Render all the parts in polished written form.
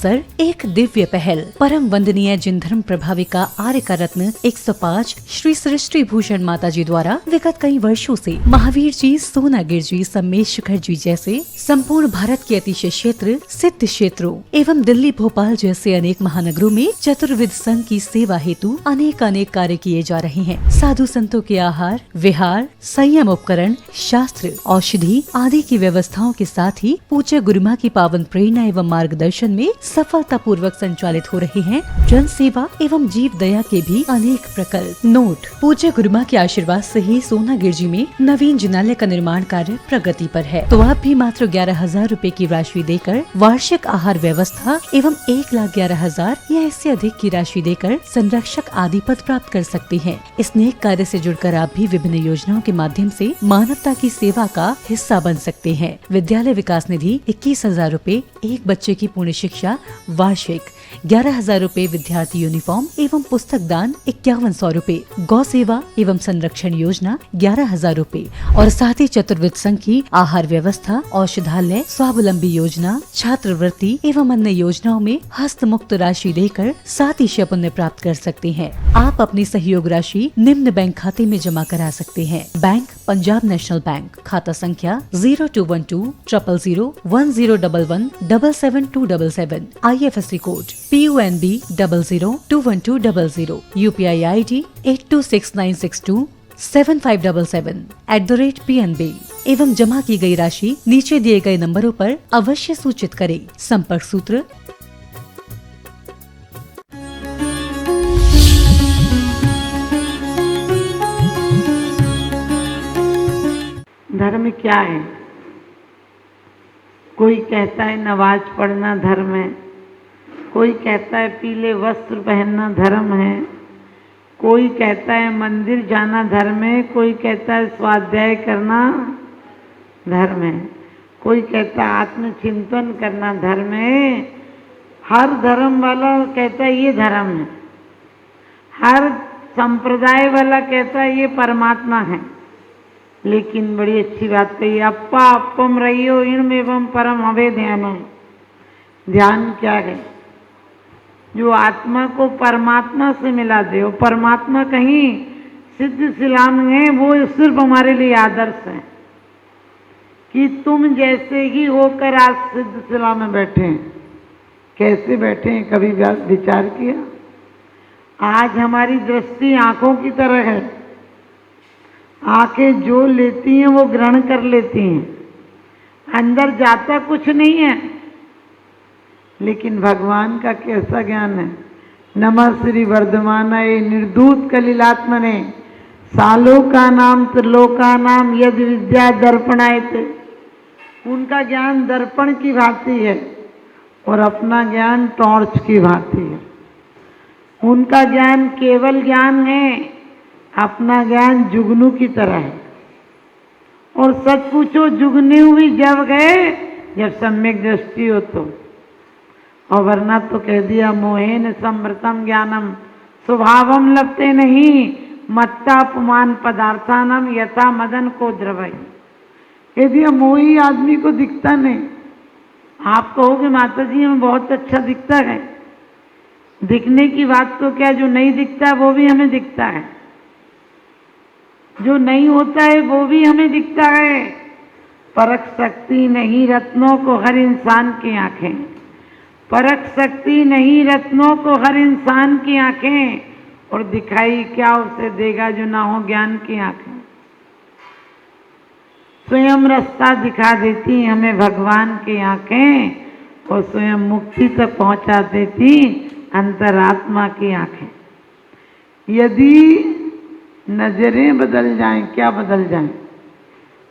अवसर एक दिव्य पहल। परम वंदनीय जिन धर्म प्रभाविका आर्य का रत्न 105 श्री सृष्टि भूषण माता जी द्वारा विगत कई वर्षों से महावीर जी, सोनागिर जी, सम्मेश शिखर जी जैसे संपूर्ण भारत के अतिशय क्षेत्र, सिद्ध क्षेत्रों एवं दिल्ली, भोपाल जैसे अनेक महानगरों में चतुर्विध संघ की सेवा हेतु अनेक कार्य किए जा रहे हैं। साधु संतों के आहार, विहार, संयम उपकरण, शास्त्र, औषधि आदि की व्यवस्थाओं के साथ ही पूज्य गुरुमा की पावन प्रेरणा एवं मार्गदर्शन में सफलता पूर्वक संचालित हो रहे हैं जन सेवा एवं जीव दया के भी अनेक प्रकल्प। नोट: पूज्य गुरुमा के आशीर्वाद से ही सोनागिर जी में नवीन जिनालय का निर्माण कार्य प्रगति पर है। तो आप भी मात्र 11,000 रूपए की राशि देकर वार्षिक आहार व्यवस्था एवं 1,11,000 या इससे अधिक की राशि देकर संरक्षक आदि पद प्राप्त कर सकते हैं। इस नेक कार्य से जुड़कर आप भी विभिन्न योजनाओं के माध्यम से मानवता की सेवा का हिस्सा बन सकते हैं। विद्यालय विकास निधि 21,000 रूपए, एक बच्चे की पूर्ण शिक्षा वार्षिक, 11,000 रूपए विद्यार्थी यूनिफॉर्म एवं पुस्तक दान 5100 रूपए, गौ सेवा एवं संरक्षण योजना 11,000 रूपए और साथ ही चतुर्विध संघ की आहार व्यवस्था, औषधालय, स्वावलंबी योजना, छात्रवृत्ति एवं अन्य योजनाओं में हस्त मुक्त राशि देकर 7 पुण्य प्राप्त कर सकते हैं। आप अपनी सहयोग राशि निम्न बैंक खाते में जमा करा सकते हैं। बैंक: पंजाब नेशनल बैंक, खाता संख्या 0212 000 1011 77277, IFSC code PUNB 00212000, UPI ID 826962 7577 @PNB एवं जमा की गई राशि नीचे दिए गए नंबरों पर अवश्य सूचित करें। संपर्क सूत्र: धर्म क्या है? कोई कहता है नमाज पढ़ना धर्म है, कोई कहता है पीले वस्त्र पहनना धर्म है, कोई कहता है मंदिर जाना धर्म है, कोई कहता है स्वाध्याय करना धर्म है, कोई कहता है आत्मचिंतन करना धर्म है। हर धर्म वाला कहता है ये धर्म है, हर संप्रदाय वाला कहता है ये परमात्मा है। लेकिन बड़ी अच्छी बात कही, अप्पा अप्पम रहियो इणम एवं परम हवे ध्यान। ध्यान क्या है? जो आत्मा को परमात्मा से मिला दे। वो परमात्मा कहीं सिद्ध शिलांग है, वो सिर्फ हमारे लिए आदर्श है कि तुम जैसे ही होकर आज सिद्ध शिला में बैठे हैं। कैसे बैठे हैं, कभी विचार किया? आज हमारी दृष्टि आंखों की तरह है। आंखें जो लेती हैं वो ग्रहण कर लेती हैं, अंदर जाता कुछ नहीं है। लेकिन भगवान का कैसा ज्ञान है? नमः श्री वर्धमानाय निर्धूत कलिलात्मने सालोका नाम त्रिलोका नाम यद विद्या दर्पणायत। उनका ज्ञान दर्पण की भांति है और अपना ज्ञान टॉर्च की भांति है। उनका ज्ञान केवल ज्ञान है, अपना ज्ञान जुगनू की तरह है। और सच पूछो, जुगनी हुई जब गए जब सम्यक दृष्टि हो तो, और वरना तो कह दिया मोहेन समृतम ज्ञानम स्वभावम लपते नहीं मत्तापमान पदार्थानम यथा मदन को द्रवई। कह दिया मोही आदमी को दिखता नहीं। आप कहोगे माता जी हमें बहुत अच्छा दिखता है। दिखने की बात तो क्या, जो नहीं दिखता वो भी हमें दिखता है, जो नहीं होता है वो भी हमें दिखता है। परख सकती नहीं रत्नों को हर इंसान की आंखें, परख सकती नहीं रत्नों को हर इंसान की आंखें, और दिखाई क्या उसे देगा जो ना हो ज्ञान की आंखें। स्वयं रास्ता दिखा देती हमें भगवान की आंखें, और स्वयं मुक्ति तक पहुंचा देती अंतरात्मा की आंखें। यदि नजरें बदल जाएं, क्या बदल जाएं?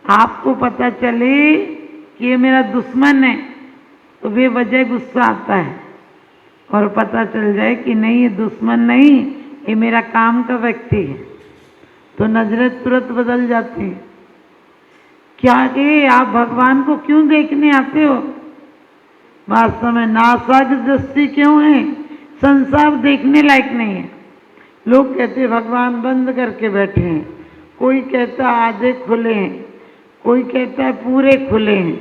आपको पता चले कि ये मेरा दुश्मन है तो बेवजह गुस्सा आता है, और पता चल जाए कि नहीं ये दुश्मन नहीं, ये मेरा काम का व्यक्ति है, तो नजरें तुरंत बदल जाती हैं। क्या कि आप भगवान को क्यों देखने आते हो? वास्तव में नासाज दृष्टि क्यों है? संसार देखने लायक नहीं है। लोग कहते भगवान बंद करके बैठे हैं, कोई कहता आधे खुले हैं, कोई कहता है पूरे खुले हैं।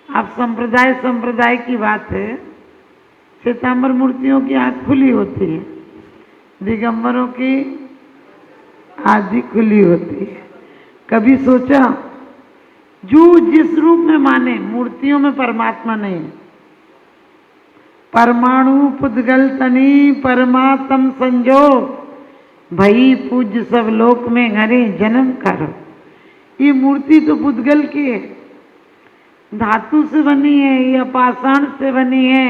अब संप्रदाय की बात है। श्वेतांबर मूर्तियों की आंख खुली होती है, दिगंबरों की आधी खुली होती है। कभी सोचा जो जिस रूप में माने, मूर्तियों में परमात्मा नहीं है। परमाणु पुद्गल तनी परमात्म संजोग, भई पूज्य सब लोक में घरे जन्म करो। ये मूर्ति तो पुद्गल की है, धातु से बनी है या पाषाण से बनी है,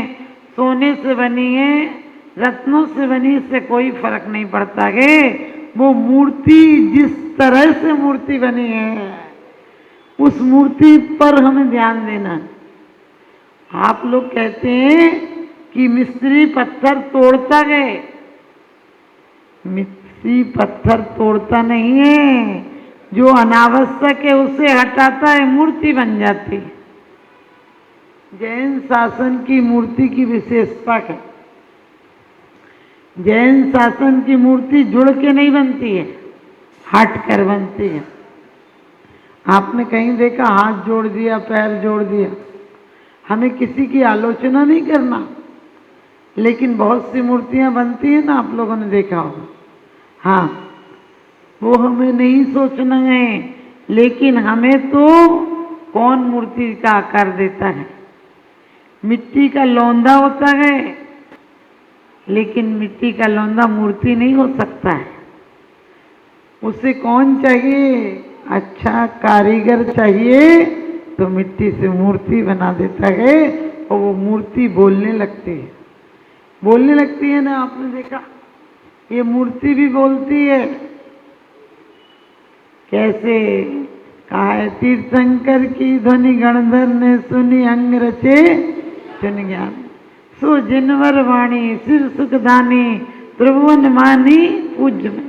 सोने से बनी है, रत्नों से बनी, इससे कोई फर्क नहीं पड़ता है। वो मूर्ति जिस तरह से मूर्ति बनी है, उस मूर्ति पर हमें ध्यान देना। आप लोग कहते हैं कि मिस्त्री पत्थर तोड़ता है, मिस्त्री पत्थर तोड़ता नहीं है, जो अनावश्यक है उसे हटाता है, मूर्ति बन जाती है। जैन शासन की मूर्ति की विशेषता है, जैन शासन की मूर्ति जुड़ के नहीं बनती है, हट कर बनती है। आपने कहीं देखा हाथ जोड़ दिया, पैर जोड़ दिया? हमें किसी की आलोचना नहीं करना, लेकिन बहुत सी मूर्तियां बनती हैं ना, आप लोगों ने देखा होगा। हाँ, वो हमें नहीं सोचना है, लेकिन हमें तो कौन मूर्ति का आकार देता है? मिट्टी का लौंदा होता है, लेकिन मिट्टी का लौंदा मूर्ति नहीं हो सकता है। उसे कौन चाहिए? अच्छा कारीगर चाहिए, तो मिट्टी से मूर्ति बना देता है और वो मूर्ति बोलने लगती है। बोलने लगती है ना, आपने देखा? ये मूर्ति भी बोलती है। कैसे कहा है? तीर्थंकर की ध्वनि गणधर ने सुनी, अंग रचे चुन ज्ञान, सो जिनवर वाणी सिर सुखदानी, त्रिभुवन मानी पूज्य में।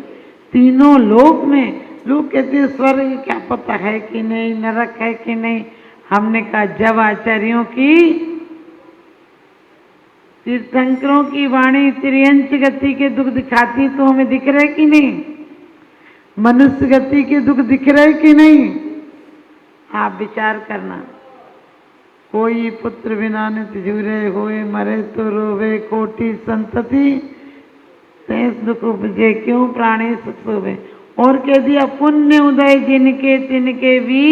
तीनों लोक में लोग कहते हैं स्वर्ग क्या पता है कि नहीं, नरक है कि नहीं। हमने कहा जब आचार्यों की, तीर्थंकरों की वाणी त्रियंच गति के दुख दिखाती, तो हमें दिख रहे कि नहीं? मनुष्य गति के दुख दिख रहे कि नहीं? आप विचार करना। कोई पुत्र बिना नित झूरे होए, मरे तो रोवे कोटि संतति, तैस दुख उपजे क्यों प्राणी सुख सोवे। और कह दिया पुण्य उदय जिनके तिनके भी,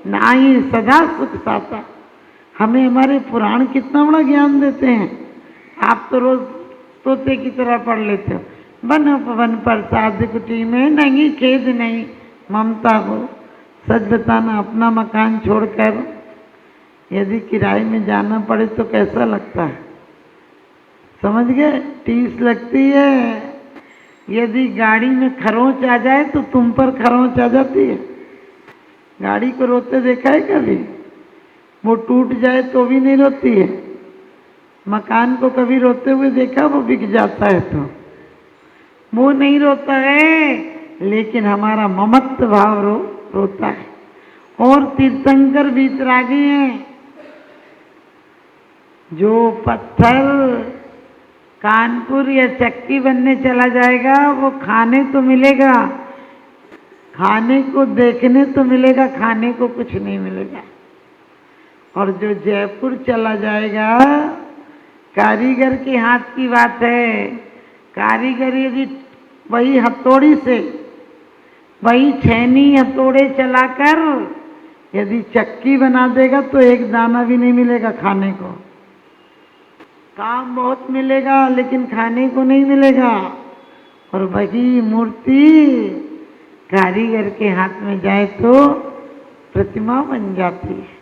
नाई सदा सुख साता। हमें हमारे पुराण कितना बड़ा ज्ञान देते हैं। आप तो रोज तोते की तरह पढ़ लेते हो। वन उपवन प्रसाद कुटी में नहीं खेद नहीं ममता हो। सच बताना, अपना मकान छोड़कर यदि किराए में जाना पड़े तो कैसा लगता है? समझ गए? टीस लगती है। यदि गाड़ी में खरोंच आ जाए तो तुम पर खरोंच आ जाती है। गाड़ी को रोते देखा है कभी? वो टूट जाए तो भी नहीं रोती है। मकान को कभी रोते हुए देखा? वो बिक जाता है तो वो नहीं रोता है, लेकिन हमारा ममत्व भाव रोता है। और तीर्थंकर वीतरागी हैं। जो पत्थर कानपुर या चक्की बनने चला जाएगा, वो खाने तो मिलेगा, खाने को देखने तो मिलेगा, खाने को कुछ नहीं मिलेगा। और जो जयपुर चला जाएगा, कारीगर के हाथ की बात है। कारीगर यदि वही हथौड़ी से, वही छेनी हथौड़े चलाकर यदि चक्की बना देगा तो एक दाना भी नहीं मिलेगा खाने को। काम बहुत मिलेगा लेकिन खाने को नहीं मिलेगा। और वही मूर्ति कारीगर के हाथ में जाए तो प्रतिमा बन जाती है।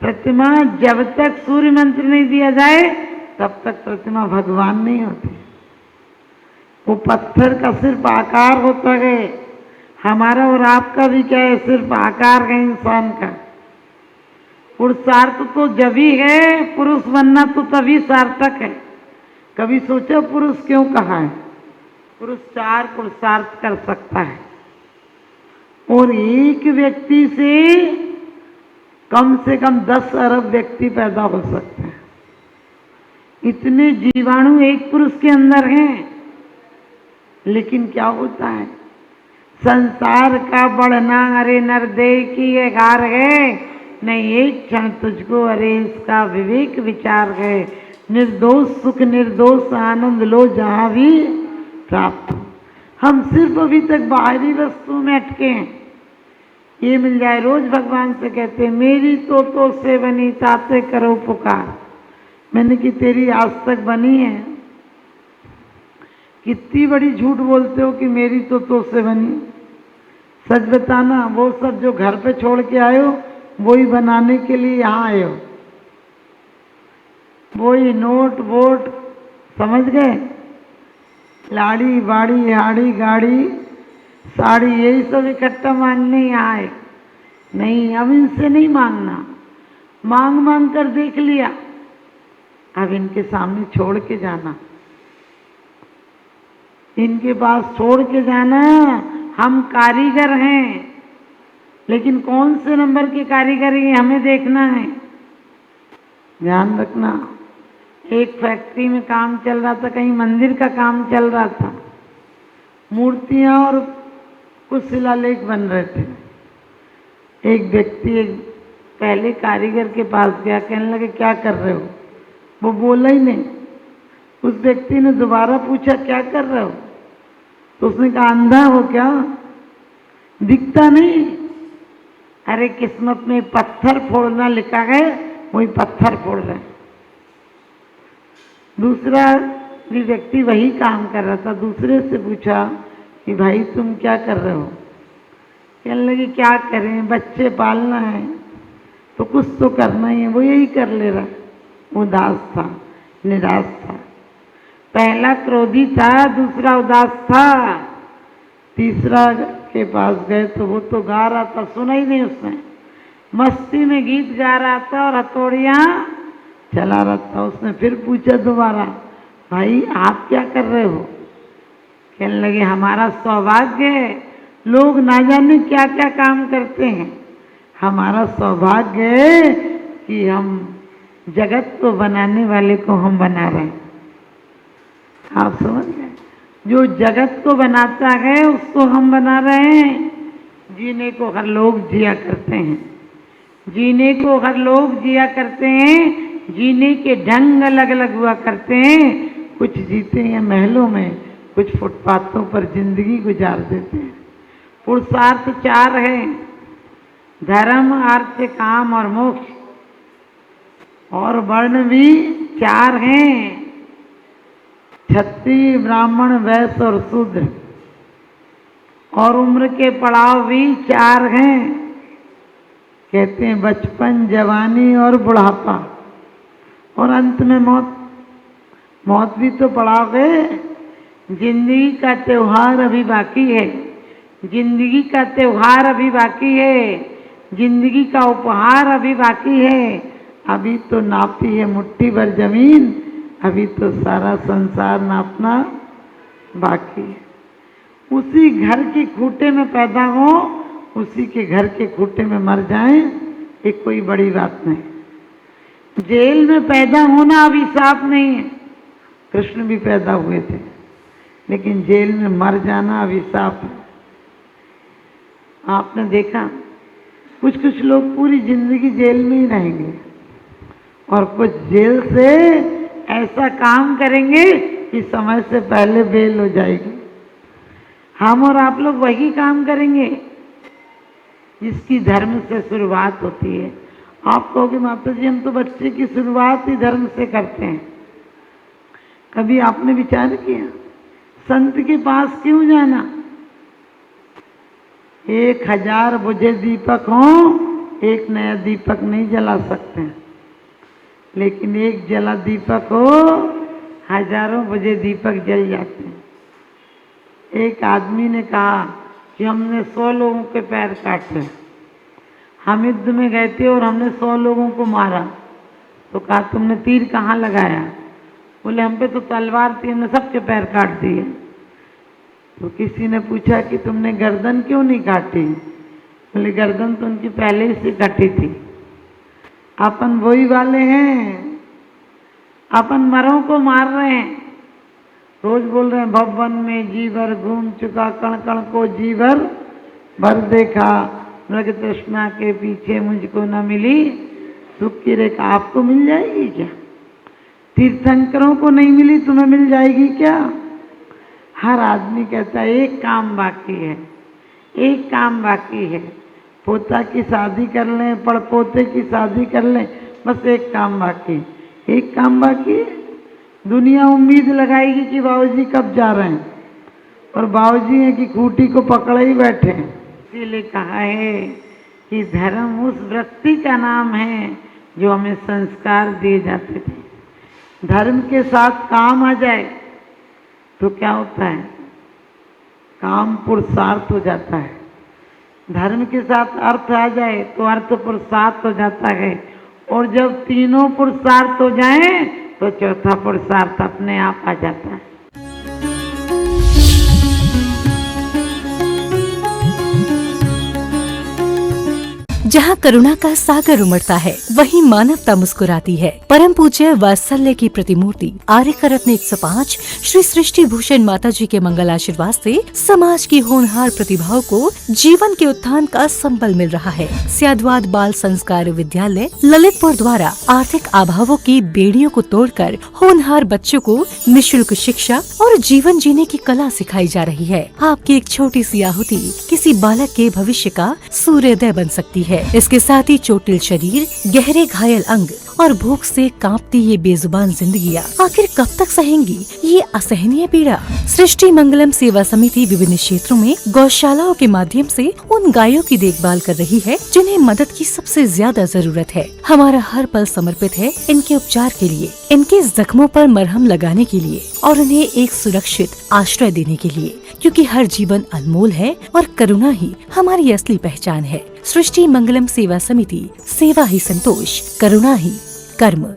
प्रतिमा जब तक सूर्य मंत्र नहीं दिया जाए तब तक प्रतिमा भगवान नहीं होती। वो पत्थर का सिर्फ आकार होता है। हमारा और आपका भी क्या है? सिर्फ आकार है इंसान का। पुरुषार्थ तो जब ही है, पुरुष बनना तो तभी सार्थक है। कभी सोचा पुरुष क्यों कहा है? पुरुष 4 पुरुषार्थ कर सकता है और एक व्यक्ति से कम 10 अरब व्यक्ति पैदा हो सकते हैं। इतने जीवाणु एक पुरुष के अंदर हैं। लेकिन क्या होता है? संसार का बढ़ना अरे नरदेह की ये गार है, नहीं एक क्षण तुझको अरे इसका विवेक विचार है। निर्दोष सुख निर्दोष आनंद लो जहाँ भी प्राप्त हो। हम सिर्फ अभी तक बाहरी वस्तु में अटके हैं। ये मिल जाए, रोज भगवान से कहते हैं मेरी तो से बनी ताते करो पुकार। मैंने कि तेरी आज तक बनी है? कितनी बड़ी झूठ बोलते हो कि मेरी तो से बनी। सच बताना, वो सब जो घर पे छोड़ के आए हो वही बनाने के लिए यहाँ आए हो। वही नोट वोट, समझ गए, लाड़ी बाड़ी हाड़ी गाड़ी साड़ी, यही सब इकट्ठा मांगने यहाँ आए। नहीं, अब इनसे नहीं मांगना। मांग मांग कर देख लिया, अब इनके सामने छोड़ के जाना, इनके पास छोड़ के जाना। हम कारीगर हैं, लेकिन कौन से नंबर के कारीगर हैं हमें देखना है। ध्यान रखना। एक फैक्ट्री में काम चल रहा था, कहीं मंदिर का काम चल रहा था, मूर्तियां और कुछ शिलालेख बन रहे थे। एक व्यक्ति एक पहले कारीगर के पास गया, कहने लगे क्या कर रहे हो? वो बोला ही नहीं। उस व्यक्ति ने दोबारा पूछा क्या कर रहे हो? तो उसने कहा अंधा हो क्या, दिखता नहीं? अरे किस्मत में पत्थर फोड़ना लिखा है, वही पत्थर फोड़ रहे। दूसरा भी व्यक्ति वही काम कर रहा था, दूसरे से पूछा कि भाई तुम क्या कर रहे हो? कहने लगे क्या करें, बच्चे पालना है तो कुछ तो करना ही है। वो यही कर ले रहा। उदास था, निराश था। पहला क्रोधी था, दूसरा उदास था। तीसरा के पास गए तो वो तो गा रहा था, सुना ही नहीं उसने, मस्ती में गीत गा रहा था और हथौड़ियाँ चला रहा था। उसने फिर पूछा दोबारा, भाई आप क्या कर रहे हो? कहने लगे हमारा सौभाग्य है, लोग ना जाने क्या क्या काम करते हैं, हमारा सौभाग्य है कि हम जगत को बनाने वाले को हम बना रहे हैं। आप समझ गए? जो जगत को बनाता है उसको हम बना रहे हैं। जीने को हर लोग जिया करते हैं, जीने को हर लोग जिया करते हैं। जीने के ढंग अलग अलग हुआ करते हैं। कुछ जीते हैं महलों में, कुछ फुटपाथों पर जिंदगी गुजार देते हैं। पुरुषार्थ 4 हैं, धर्म अर्थ काम और मोक्ष, और वर्ण भी 4 हैं, क्षत्रिय ब्राह्मण वैश्य और शूद्र। और उम्र के पड़ाव भी 4 हैं, कहते हैं बचपन, जवानी और बुढ़ापा, और अंत में मौत। मौत भी तो पड़ाव है। जिंदगी का त्योहार अभी बाकी है, जिंदगी का त्योहार अभी बाकी है, जिंदगी का उपहार अभी बाकी है। अभी तो नापी है मुट्ठी भर जमीन, अभी तो सारा संसार नापना बाकी है। उसी घर के खूंटे में पैदा हो, उसी के घर के खूंटे में मर जाएं, ये कोई बड़ी बात नहीं। जेल में पैदा होना अभिशाप नहीं है। कृष्ण भी पैदा हुए थे, लेकिन जेल में मर जाना अभिशाप है। आपने देखा कुछ कुछ लोग पूरी जिंदगी जेल में ही रहेंगे, और कुछ जेल से ऐसा काम करेंगे कि समय से पहले बेल हो जाएगी। हम और आप लोग वही काम करेंगे जिसकी धर्म से शुरुआत होती है। आप कहोगे माता जी हम तो बच्चे की शुरुआत ही धर्म से करते हैं। कभी आपने विचार किया संत के पास क्यों जाना? 1000 बुझे दीपक हो, एक नया दीपक नहीं जला सकते हैं, लेकिन एक जला दीपक हो, हजारों बुझे दीपक जल जाते हैं। एक आदमी ने कहा कि हमने 100 लोगों के पैर काटे, हम युद्ध में गए थे और हमने 100 लोगों को मारा। तो कहा तुमने तीर कहाँ लगाया? बोले हम पे तो तलवार थी, हमने सबके पैर काट दिए। तो किसी ने पूछा कि तुमने गर्दन क्यों नहीं काटी? बोले गर्दन तो उनकी पहले ही से कटी थी। अपन वही वाले हैं, अपन मरों को मार रहे हैं। रोज बोल रहे हैं भवन में जी भर घूम चुका, कण कण को जी भर देखा, मृग तृष्णा के पीछे मुझको न मिली सुख की रेखा। आपको मिल जाएगी क्या? तीर्थंकरों को नहीं मिली, तुम्हें मिल जाएगी क्या? हर आदमी कहता है एक काम बाकी है, एक काम बाकी है, पोता की शादी कर लें, पड़पोते की शादी कर लें, बस एक काम बाकी, एक काम बाकी है। दुनिया उम्मीद लगाएगी कि बाबूजी कब जा रहे हैं, और बाबूजी हैं कि खूंटी को पकड़े ही बैठे हैं। इसीलिए कहा है कि धर्म उस वृत्ति का नाम है जो हमें संस्कार दिए जाते थे। धर्म के साथ काम आ जाए तो क्या होता है? काम पुरुषार्थ हो जाता है। धर्म के साथ अर्थ आ जाए तो अर्थ पुरुषार्थ हो जाता है, और जब तीनों पुरुषार्थ हो जाएं तो चौथा पुरुषार्थ अपने आप आ जाता है। जहाँ करुणा का सागर उमड़ता है वहीं मानवता मुस्कुराती है। परम पूज्य वात्सल्य की प्रतिमूर्ति आर्यका रत्न 105 श्री सृष्टि भूषण माता जी के मंगल आशीर्वाद से समाज की होनहार प्रतिभाओं को जीवन के उत्थान का संबल मिल रहा है। स्याद्वाद बाल संस्कार विद्यालय ललितपुर द्वारा आर्थिक अभावों की बेड़ियों को तोड़कर होनहार बच्चों को निःशुल्क शिक्षा और जीवन जीने की कला सिखाई जा रही है। आपकी एक छोटी सी आहुति किसी बालक के भविष्य का सूर्योदय बन सकती है। इसके साथ ही चोटिल शरीर, गहरे घायल अंग और भूख से कांपती ये बेजुबान जिंदगियां आखिर कब तक सहेंगी ये असहनीय पीड़ा? सृष्टि मंगलम सेवा समिति विभिन्न क्षेत्रों में गौशालाओं के माध्यम से उन गायों की देखभाल कर रही है जिन्हें मदद की सबसे ज्यादा जरूरत है। हमारा हर पल समर्पित है इनके उपचार के लिए, इनके जख्मों पर मरहम लगाने के लिए और उन्हें एक सुरक्षित आश्रय देने के लिए, क्योंकि हर जीवन अनमोल है और करुणा ही हमारी असली पहचान है। सृष्टि मंगलम सेवा समिति, सेवा ही संतोष, करुणा ही कर्म।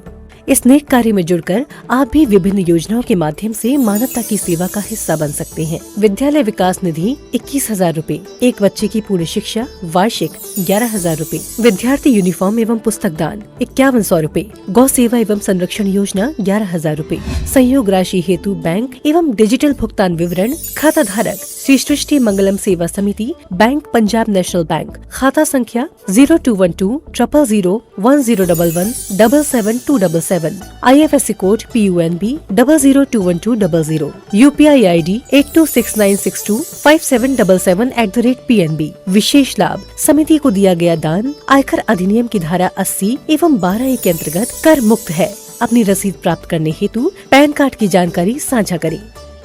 इस नेक कार्य में जुड़कर आप भी विभिन्न योजनाओं के माध्यम से मानवता की सेवा का हिस्सा बन सकते हैं। विद्यालय विकास निधि 21,000 रूपए, एक बच्चे की पूर्ण शिक्षा वार्षिक 11,000 रूपए, विद्यार्थी यूनिफॉर्म एवं पुस्तक दान 5100 रूपए, गौ सेवा एवं संरक्षण योजना 11,000 रूपए, संयोग राशि हेतु बैंक एवं डिजिटल भुगतान विवरण, खाता धारक श्री सृष्टि मंगलम सेवा समिति, बैंक पंजाब नेशनल बैंक, खाता संख्या 0212 000 1011 77277, IFSC code PUNB 0021200, UPI ID 8269625777@PNB। विशेष लाभ, समिति को दिया गया दान आयकर अधिनियम की धारा 80 एवं 12A के अंतर्गत कर मुक्त है। अपनी रसीद प्राप्त करने हेतु पैन कार्ड की जानकारी साझा करें।